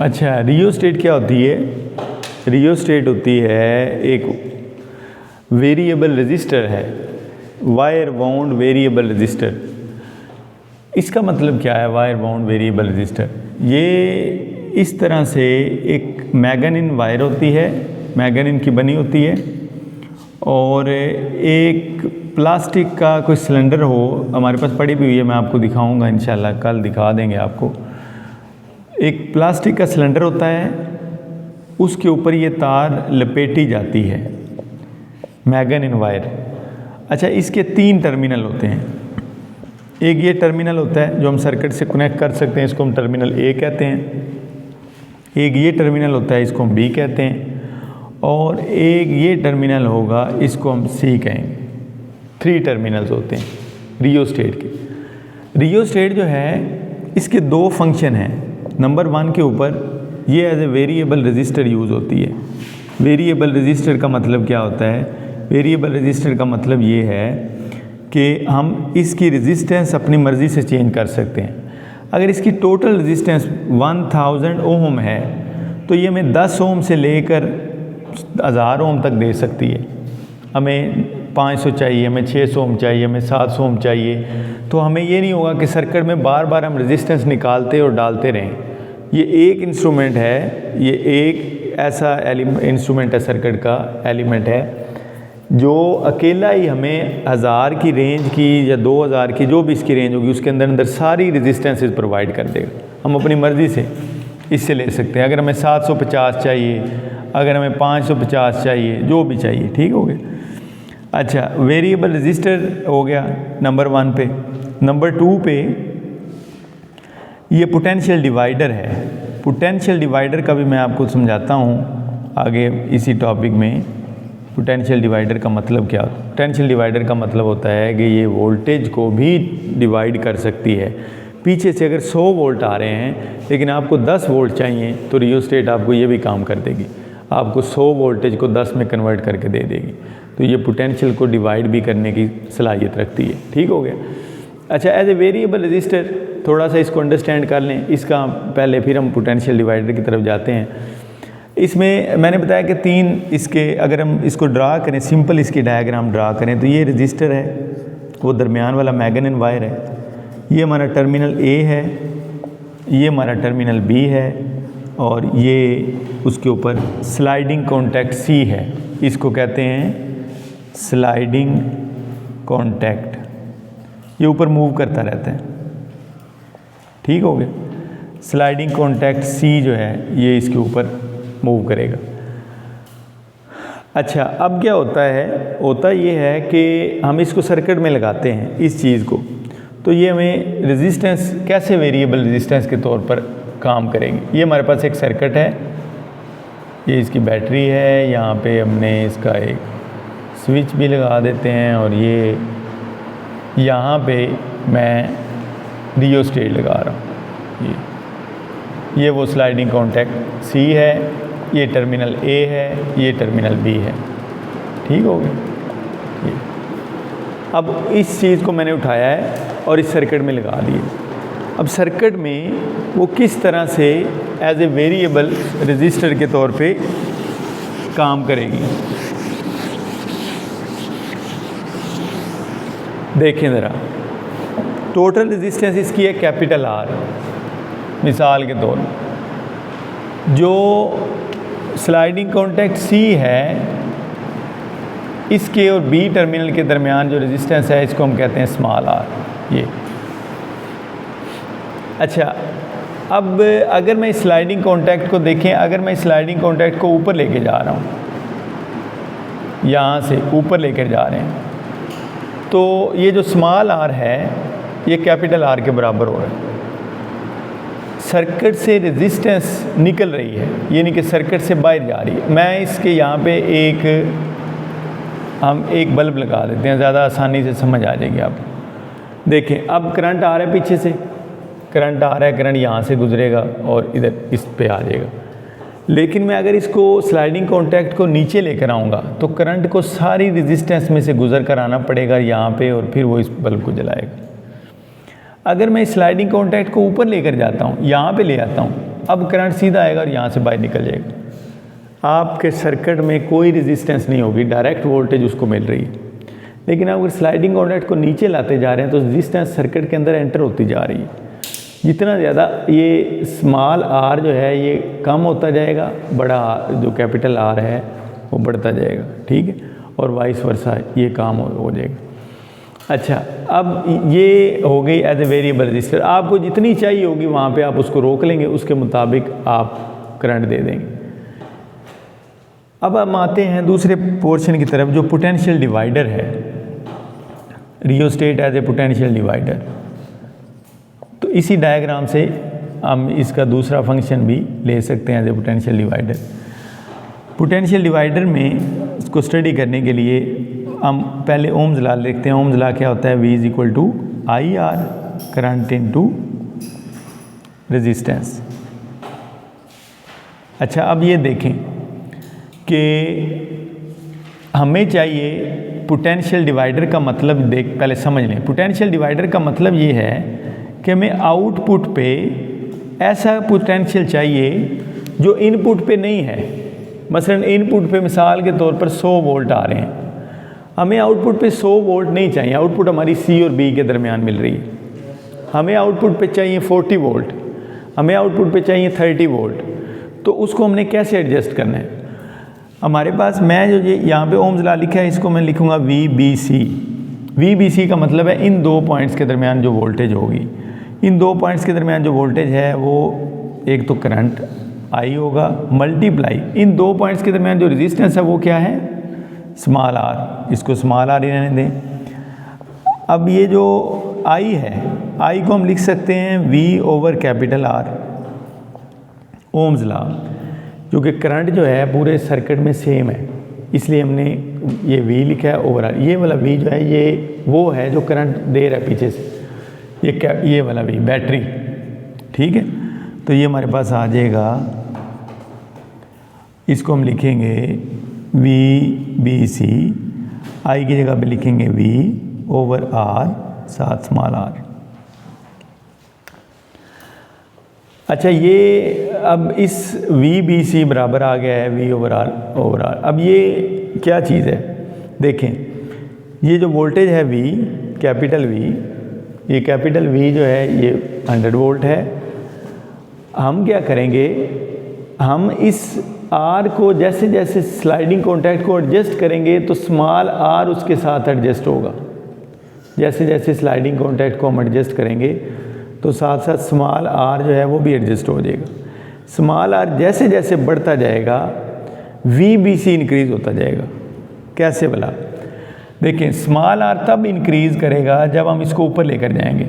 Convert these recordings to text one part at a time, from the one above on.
अच्छा, रियोस्टेट क्या होती है? रियोस्टेट होती है एक वेरिएबल रजिस्टर है, वायर बाउंड वेरिएबल रजिस्टर। इसका मतलब क्या है वायर बाउंड वेरिएबल रजिस्टर? ये इस तरह से एक मैगनीन वायर होती है, मैगनीन की बनी होती है, और एक प्लास्टिक का कोई सिलेंडर हो, हमारे पास पड़ी भी हुई है, मैं आपको दिखाऊंगा इंशाल्लाह, कल दिखा देंगे आपको। एक प्लास्टिक का सिलेंडर होता है, उसके ऊपर ये तार लपेटी जाती है, मैगनीन वायर। अच्छा, इसके 3 टर्मिनल होते हैं। एक ये टर्मिनल होता है जो हम सर्किट से कनेक्ट कर सकते हैं, इसको हम टर्मिनल ए कहते हैं। एक ये टर्मिनल होता है, इसको हम बी कहते हैं, और एक ये टर्मिनल होगा, इसको हम सी कहेंगे। 3 टर्मिनल्स होते हैं रियोस्टेट के। रियोस्टेट जो है, इसके 2 फंक्शन हैं। नंबर 1 के ऊपर ये as a variable resistor use होती है। वेरिएबल रजिस्टर का मतलब क्या होता है? वेरिएबल रजिस्टर का मतलब ये है कि हम इसकी रेजिस्टेंस अपनी मर्ज़ी से चेंज कर सकते हैं। अगर इसकी टोटल रेजिस्टेंस 1000 ओम है, तो ये हमें 10 ओम से लेकर 1000 ओम तक दे सकती है। हमें 500 चाहिए, हमें 600 ओम चाहिए, हमें 700 ओम चाहिए, तो हमें ये नहीं होगा कि सर्किट में बार बार हम रेजिस्टेंस निकालते और डालते रहें। ये एक इंस्ट्रूमेंट है, ये एक ऐसा इंस्ट्रूमेंट है, सर्किट का एलिमेंट है, जो अकेला ही हमें 1000 की रेंज की या 2000 की, जो भी इसकी रेंज होगी, उसके अंदर अंदर सारी रेजिस्टेंसेस प्रोवाइड कर देगा। हम अपनी मर्ज़ी से इससे ले सकते हैं। अगर हमें 750 चाहिए, अगर हमें 550 चाहिए, जो भी चाहिए, ठीक हो गया। अच्छा, वेरिएबल रजिस्टर हो गया नंबर 1 पे। नंबर 2 पे ये पोटेंशियल डिवाइडर है। पोटेंशियल डिवाइडर का भी मैं आपको समझाता हूँ आगे इसी टॉपिक में। पोटेंशियल डिवाइडर का मतलब क्या होता है? पोटेंशियल डिवाइडर का मतलब होता है कि ये वोल्टेज को भी डिवाइड कर सकती है। पीछे से अगर 100 वोल्ट आ रहे हैं लेकिन आपको 10 वोल्ट चाहिए, तो रियोस्टेट आपको ये भी काम कर देगी, आपको 100 वोल्टेज को 10 में कन्वर्ट करके दे देगी। तो ये पोटेंशियल को डिवाइड भी करने की सलाहियत रखती है। ठीक हो गया। अच्छा, एज ए वेरिएबल रजिस्टर थोड़ा सा इसको अंडरस्टैंड कर लें इसका पहले, फिर हम पोटेंशियल डिवाइडर की तरफ जाते हैं। इसमें मैंने बताया कि 3 इसके, अगर हम इसको ड्रा करें, सिंपल इसकी डायग्राम ड्रा करें, तो ये रजिस्टर है, वो दरमियान वाला मैगनीन वायर है, ये हमारा टर्मिनल ए है, ये हमारा टर्मिनल बी है, और ये उसके ऊपर स्लाइडिंग कॉन्टैक्ट सी है। इसको कहते हैं स्लाइडिंग कॉन्टैक्ट। ये ऊपर मूव करता रहता है। ठीक हो गया। स्लाइडिंग कॉन्टैक्ट सी जो है, ये इसके ऊपर मूव करेगा। अच्छा, अब क्या होता है? होता ये है कि हम इसको सर्किट में लगाते हैं इस चीज़ को, तो ये हमें रेजिस्टेंस कैसे वेरिएबल रेजिस्टेंस के तौर पर काम करेंगे। ये हमारे पास एक सर्किट है, ये इसकी बैटरी है, यहाँ पे हमने इसका एक स्विच भी लगा देते हैं, और ये यहाँ पे मैं रियोस्टेट लगा रहा हूँ। ये वो स्लाइडिंग कॉन्टैक्ट सी है, ये टर्मिनल ए है, ये टर्मिनल बी है। ठीक हो गया। ये अब इस चीज़ को मैंने उठाया है और इस सर्किट में लगा दिए। अब सर्किट में वो किस तरह से एज ए वेरिएबल रजिस्टर के तौर पे काम करेगी, देखें ज़रा। टोटल रेजिस्टेंस इसकी है कैपिटल आर, मिसाल के तौर पर। जो स्लाइडिंग कॉन्टैक्ट सी है, इसके और बी टर्मिनल के दरमियान जो रेजिस्टेंस है, इसको हम कहते हैं स्मॉल आर। ये अच्छा, अब अगर मैं स्लाइडिंग कॉन्टैक्ट को देखें, अगर मैं स्लाइडिंग कॉन्टैक्ट को ऊपर लेके जा रहा हूँ, यहाँ से ऊपर लेकर जा रहे हैं, तो ये जो स्मॉल आर है, ये कैपिटल आर के बराबर हो रहा है। सर्किट से रेजिस्टेंस निकल रही है, ये नहीं कि सर्किट से बाहर जा रही है। मैं इसके यहाँ पे हम एक बल्ब लगा देते हैं, ज़्यादा आसानी से समझ आ जाएगी आप। देखें, अब करंट आ रहा है, पीछे से करंट आ रहा है, करंट यहाँ से गुजरेगा और इधर इस पे आ जाएगा। लेकिन मैं अगर इसको स्लाइडिंग कॉन्टैक्ट को नीचे लेकर आऊँगा, तो करंट को सारी रेजिस्टेंस में से गुजर कर आना पड़ेगा यहाँ पे, और फिर वो इस बल्ब को जलाएगा। अगर मैं स्लाइडिंग कॉन्टैक्ट को ऊपर लेकर जाता हूँ, यहाँ पे ले आता हूँ, अब करंट सीधा आएगा और यहाँ से बाहर निकल जाएगा। आपके सर्किट में कोई रेजिस्टेंस नहीं होगी, डायरेक्ट वोल्टेज उसको मिल रही है। लेकिन आप अगर स्लाइडिंग कॉन्टैक्ट को नीचे लाते जा रहे हैं तो रेजिस्टेंस सर्किट के अंदर एंटर होती जा रही है। जितना ज़्यादा ये स्मॉल आर जो है ये कम होता जाएगा, बड़ा जो कैपिटल आर है वो बढ़ता जाएगा, ठीक है, और वाइस वर्सा ये काम हो जाएगा। अच्छा, अब ये हो गई एज ए वेरिएबल रजिस्टर। आपको जितनी चाहिए होगी वहाँ पे आप उसको रोक लेंगे, उसके मुताबिक आप करंट दे देंगे। अब हम आते हैं दूसरे पोर्शन की तरफ जो पोटेंशियल डिवाइडर है, rheostat as a potential divider. तो इसी डायग्राम से हम इसका दूसरा फंक्शन भी ले सकते हैं as a potential divider. Potential divider में इसको स्टडी करने के लिए हम पहले ओम्स लॉ लिखते हैं। ओम्स लॉ क्या होता है? V is to I R, current into resistance. अच्छा, अब ये देखें कि हमें चाहिए पोटेंशियल डिवाइडर का मतलब पहले समझ लें। पोटेंशियल डिवाइडर का मतलब ये है कि हमें आउटपुट पे ऐसा पोटेंशियल चाहिए जो इनपुट पे नहीं है। मसलन इनपुट पे मिसाल के तौर पर 100 वोल्ट आ रहे हैं, हमें आउटपुट पे 100 वोल्ट नहीं चाहिए। आउटपुट हमारी C और B के दरमियान मिल रही है। हमें आउटपुट पे चाहिए 40 वोल्ट, हमें आउटपुट पे चाहिए 30 वोल्ट। तो उसको हमने कैसे एडजस्ट करना है? हमारे पास मैं जो ये यहाँ पे ओम्स लॉ लिखा है इसको मैं लिखूँगा VBC। VBC का मतलब है इन दो पॉइंट्स के दरमियान जो वोल्टेज होगी। इन दो पॉइंट्स के दरमियान जो वोल्टेज है वो एक तो करंट I होगा मल्टीप्लाई इन दो पॉइंट्स के दरमियान जो रेजिस्टेंस है वो क्या है? Small r। इसको स्मॉल r ही रहने दें। अब ये जो I है, I को हम लिख सकते हैं V over capital R, Ohm's law. क्योंकि करंट जो है पूरे सर्किट में सेम है इसलिए हमने ये V लिखा है ओवर R। ये वाला V जो है ये वो है जो करंट दे रहा है पीछे से, ये वाला V बैटरी, ठीक है। तो ये हमारे पास आ जाएगा, इसको हम लिखेंगे VBC, I की जगह पे लिखेंगे V ओवर R साथ स्मॉल r। अच्छा, ये अब इस VBC बराबर आ गया है V ओवर R। अब ये क्या चीज़ है? देखें, ये जो वोल्टेज है V, कैपिटल V, ये कैपिटल V जो है ये 100 वोल्ट है। हम क्या करेंगे, हम इस R को जैसे जैसे स्लाइडिंग कॉन्टैक्ट को एडजस्ट करेंगे तो स्मॉल r उसके साथ एडजस्ट होगा। जैसे जैसे स्लाइडिंग कॉन्टैक्ट को हम एडजस्ट करेंगे तो साथ साथ स्मॉल r जो है वो भी एडजस्ट हो जाएगा। स्मॉल r जैसे जैसे बढ़ता जाएगा VBC इंक्रीज़ होता जाएगा। कैसे भला? देखें, स्मॉल r तब इंक्रीज़ करेगा जब हम इसको ऊपर लेकर जाएंगे।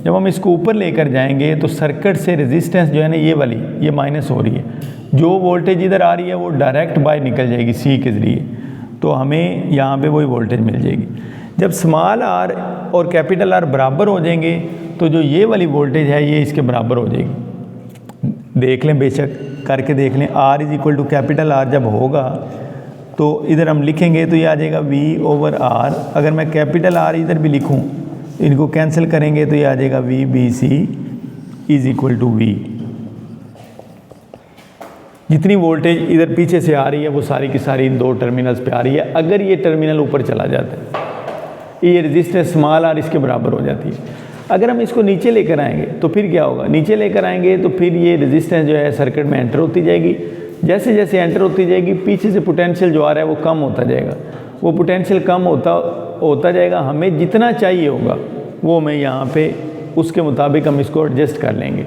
जब हम इसको ऊपर लेकर जाएंगे तो सर्किट से रेजिस्टेंस जो है ना ये वाली ये माइनस हो रही है। जो वोल्टेज इधर आ रही है वो डायरेक्ट बाहर निकल जाएगी C के ज़रिए, तो हमें यहाँ पे वही वोल्टेज मिल जाएगी। जब स्मॉल r और कैपिटल R बराबर हो जाएंगे तो जो ये वाली वोल्टेज है ये इसके बराबर हो जाएगी। देख लें, बेशक करके देख लें। R is equal to capital R जब होगा तो इधर हम लिखेंगे तो ये आ जाएगा V ओवर R। अगर मैं कैपिटल R इधर भी लिखूँ, इनको कैंसिल करेंगे तो ये आ जाएगा VBC is equal to V। जितनी वोल्टेज इधर पीछे से आ रही है वो सारी की सारी इन दो टर्मिनल्स पे आ रही है। अगर ये टर्मिनल ऊपर चला जाता है ये रेजिस्टेंस स्मॉल r इसके बराबर हो जाती है। अगर हम इसको नीचे लेकर आएंगे तो फिर क्या होगा? नीचे लेकर आएंगे तो फिर ये रेजिस्टेंस जो है सर्किट में एंटर होती जाएगी। जैसे जैसे एंटर होती जाएगी पीछे से पोटेंशियल जो आ रहा है वो कम होता जाएगा। वो पोटेंशियल कम होता जाएगा। हमें जितना चाहिए होगा वो हमें यहाँ पे उसके मुताबिक हम इसको एडजस्ट कर लेंगे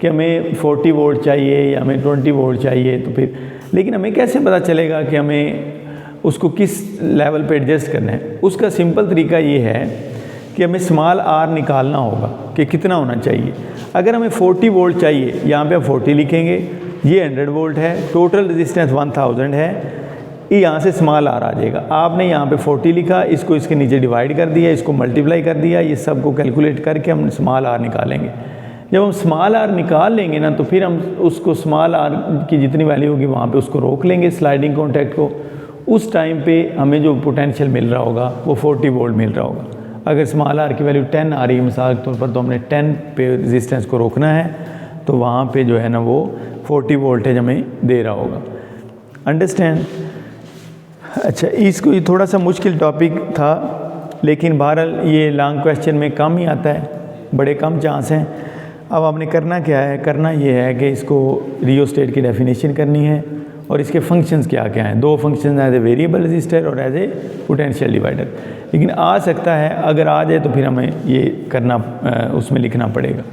कि हमें 40 वोल्ट चाहिए या हमें 20 वोल्ट चाहिए। तो फिर लेकिन हमें कैसे पता चलेगा कि हमें उसको किस लेवल पे एडजस्ट करना है? उसका सिंपल तरीका ये है कि हमें स्मॉल r निकालना होगा कि कितना होना चाहिए। अगर हमें 40 वोल्ट चाहिए, यहाँ पे हम 40 लिखेंगे, ये 100 वोल्ट है, टोटल रेजिस्टेंस 1000 है, यहाँ से स्मॉल r आ जाएगा। आपने यहाँ पे 40 लिखा, इसको इसके नीचे डिवाइड कर दिया, इसको मल्टीप्लाई कर दिया, ये सब को कैलकुलेट करके हम स्मॉल r निकालेंगे। जब हम स्मॉल r निकाल लेंगे ना तो फिर हम उसको स्मॉल r की जितनी वैल्यू होगी वहाँ पे उसको रोक लेंगे स्लाइडिंग कॉन्टैक्ट को। उस टाइम पे हमें जो पोटेंशियल मिल रहा होगा वो 40 वोल्ट मिल रहा होगा। अगर स्मॉल r की वैल्यू 10 आ रही है मिसाल के तौर पर तो हमने 10 पे रेजिस्टेंस को रोकना है तो वहाँ पे जो है ना वो 40 वोल्टेज हमें दे रहा होगा। अंडरस्टैंड। अच्छा, इसको ये थोड़ा सा मुश्किल टॉपिक था, लेकिन बहरहाल ये लॉन्ग क्वेश्चन में कम ही आता है, बड़े कम चांस हैं। अब आपने करना क्या है, करना ये है कि इसको रियोस्टेट की डेफिनेशन करनी है और इसके फंक्शंस क्या क्या हैं। 2 function as a variable resistor और एज ए पोटेंशियल डिवाइडर। लेकिन आ सकता है, अगर आ जाए तो फिर हमें ये करना उसमें लिखना पड़ेगा।